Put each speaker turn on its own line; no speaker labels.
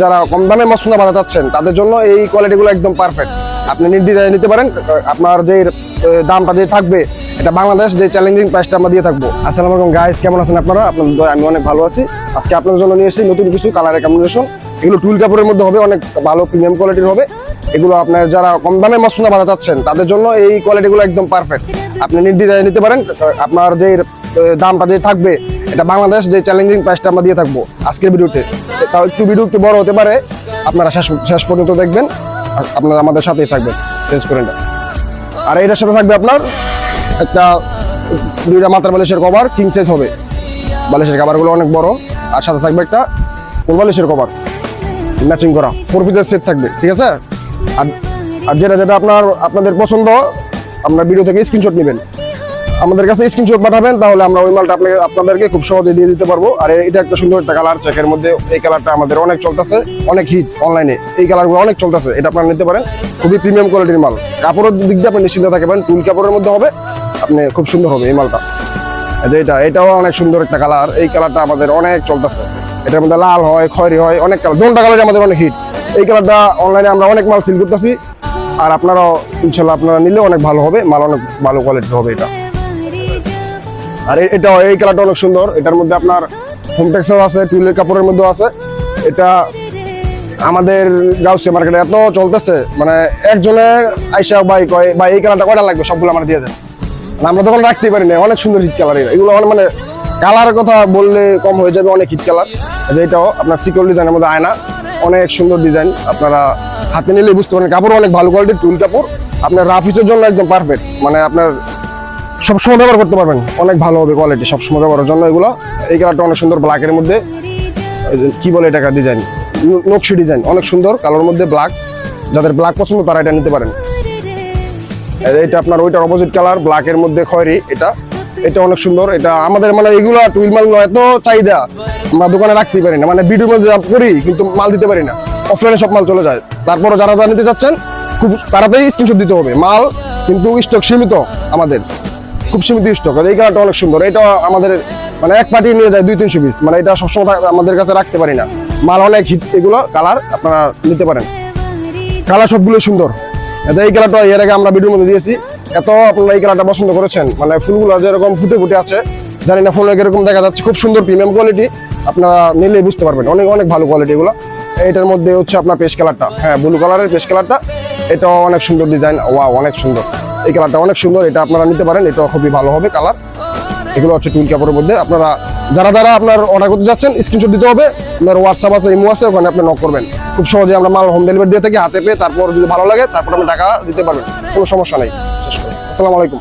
যারা কম দামে মসলা বাজার চাচ্ছেন তাদের জন্য এই কোয়ালিটিগুলো একদম পারফেক্ট। আপনি নির্দ্বিধায় নিতে পারেন। আপনার যে দামটা যে থাকবে এটা বাংলাদেশ যে চ্যালেঞ্জিং প্রাইসটা আমরা দিয়ে থাকবো। আসসালামু আলাইকুম গাইস, কেমন আছেন আপনারা? আপনাদের আমি অনেক ভালো আছি। আজকে আপনাদের জন্য নিয়ে এসেছি নতুন কিছু কালারের কম্বিনেশন। এগুলো টুইল কাপড়ের মধ্যে হবে, অনেক ভালো প্রিমিয়াম কোয়ালিটির হবে। এগুলো আপনার যারা কম দামে মসলা বাজার চাচ্ছেন তাদের জন্য এই কোয়ালিটিগুলো একদম পারফেক্ট। আপনি নির্দ্বিধায় নিতে পারেন। আপনার যে দামটা যে থাকবে এটা বাংলাদেশ যে চ্যালেঞ্জিং প্রাইসটা আমরা দিয়ে থাকবো আজকের ভিডিওতে। তাও ভিডিও একটু বড় হতে পারে, আপনারা শেষ পর্যন্ত দেখবেন। আপনারা আমাদের সাথেই থাকবেন, চেঞ্জ করেন না। আর এটার সাথে থাকবে আপনার একটা দুইটা মাথার বালিশের কভার, কিং সাইজ হবে। বালিশের কভারগুলো অনেক বড়। আর সাথে থাকবে একটা ফুল বালিশের কভার ম্যাচিং করা 4 পিসের সেট থাকবে, ঠিক আছে? আর যেটা আপনাদের পছন্দ আপনার ভিডিও থেকে স্ক্রিনশট নেবেন, আমাদের কাছে স্ক্রিনশট পাঠাবেন, তাহলে আমরা ওই মালটা আপনাদেরকে খুব সহজে দিয়ে দিতে পারবো। আর এটা একটা সুন্দর একটা কালার, চেকের মধ্যে। এই কালারটা আমাদের অনেক চলতেছে, অনেক হিট অনলাইনে। এই কালারগুলো অনেক চলতেছে, এটা আপনারা নিতে পারেন। খুবই প্রিমিয়াম কোয়ালিটির মাল। কাপড়ের দিক দিয়ে আপনি নিশ্চিন্ত থাকবেন, টুল কাপড়ের মধ্যে হবে, আপনি খুব সুন্দর হবে এই মালটা। এটাও অনেক সুন্দর একটা কালার। এই কালারটা আমাদের অনেক চলতেছে। এটার মধ্যে লাল হয়, খয়েরি হয়, অনেক কালার। দোনটা কালার আমাদের অনেক হিট। এই কালারটা অনলাইনে আমরা অনেক মাল সেল করতেছি। আর আপনারাও ইনশাল্লাহ আপনারা নিলে অনেক ভালো হবে, মাল অনেক ভালো কোয়ালিটির হবে এটা। আর এই কালারটা অনেক সুন্দর। এটার মধ্যে আপনার হোমটেক্সও আছে, টুলের কাপড়ের মধ্যেও আছে। এটা আমাদের গাউসিয়া মার্কেটে এত চলতেছে, মানে একজনে আইসা ভাই এই কালারটা কয়টা লাগবে, সবগুলো আমরা দিয়ে দেন। আমরা তখন রাখতেই পারি না, অনেক সুন্দর হিট কালার। এগুলো মানে কালারের কথা বললে কম হয়ে যাবে, অনেক হিট কালার। এটাও আপনার সিকিউর ডিজাইনের মধ্যে আয়না, অনেক সুন্দর ডিজাইন। আপনারা হাতে নিলে বুঝতে পারেন। কাপড় অনেক ভালো কোয়ালিটির টুল কাপড়। আপনার রাফিসের জন্য একদম পারফেক্ট, মানে আপনার সবসময় ব্যবহার করতে পারবেন, অনেক ভালো হবে কোয়ালিটি সবসময় ব্যবহারের জন্য এগুলো। এই কালারটা অনেক সুন্দর, ব্ল্যাকের মধ্যে কি বলে এটাকে ডিজাইন, নকশি ডিজাইন, অনেক সুন্দর কালোর মধ্যে ব্ল্যাক। যাদের ব্ল্যাক পছন্দ তারা এটা নিতে পারেন। এটা আপনার ওইটার অপোজিট কালার, ব্ল্যাকের মধ্যে খয়েরি। এটা অনেক সুন্দর। এটা আমাদের মানে এগুলো টুইল মালগুলো এত চাহিদা, আমরা দোকানে রাখতেই পারি না। মানে ভিডিওর মধ্যে করি কিন্তু মাল দিতে পারি না, অফলাইনে সব মাল চলে যায়। তারপরে যারা নিতে চাচ্ছেন খুব তাড়াতাড়ি স্ক্রিনশট দিতে হবে। মাল কিন্তু স্টক সীমিত, আমাদের খুব সীমিত স্টক। এই কালারটা অনেক সুন্দর। এটা আমাদের মানে এক পার্টি নিয়ে যায় 200-300 পিস, মানে এটা সবসময় আমাদের কাছে রাখতে পারি না। মাল অনেক হিট, এগুলো কালার আপনারা নিতে পারেন। কালার সবগুলো সুন্দর। এই কালারটা এর আগে আমরা ভিডিওর মধ্যে দিয়েছি। এত আপনারা এই কালারটা পছন্দ করেছেন, মানে ফুলগুলো যেরকম ফুটে ফুটে আছে, জানি না ফুল এরকম দেখা যাচ্ছে, খুব সুন্দর প্রিমিয়াম কোয়ালিটি। আপনারা নিলে বুঝতে পারবেন, অনেক অনেক ভালো কোয়ালিটি এগুলো। এটার মধ্যে হচ্ছে আপনার পেস্ট কালারটা, হ্যাঁ ব্লু কালারের পেস্ট কালারটা, এটাও অনেক সুন্দর ডিজাইন। ওয়াও, অনেক সুন্দর। এই কালারটা অনেক সুন্দর, এটা আপনারা নিতে পারেন, এটাও খুবই ভালো হবে কালার। এগুলো হচ্ছে টুইল কাপড়ের মধ্যে। আপনারা যারা আপনার অর্ডার করতে যাচ্ছেন স্ক্রিনশট দিতে হবে। আপনার হোয়াটসঅ্যাপ আছে, ইমো আছে, ওখানে আপনি নক করবেন। খুব সহজে আমরা মাল হোম ডেলিভারি দিয়ে থাকি, হাতে পেয়ে। তারপর যদি ভালো লাগে তারপর আপনি টাকা দিতে পারবেন, কোনো সমস্যা নেই। আসসালামু আলাইকুম।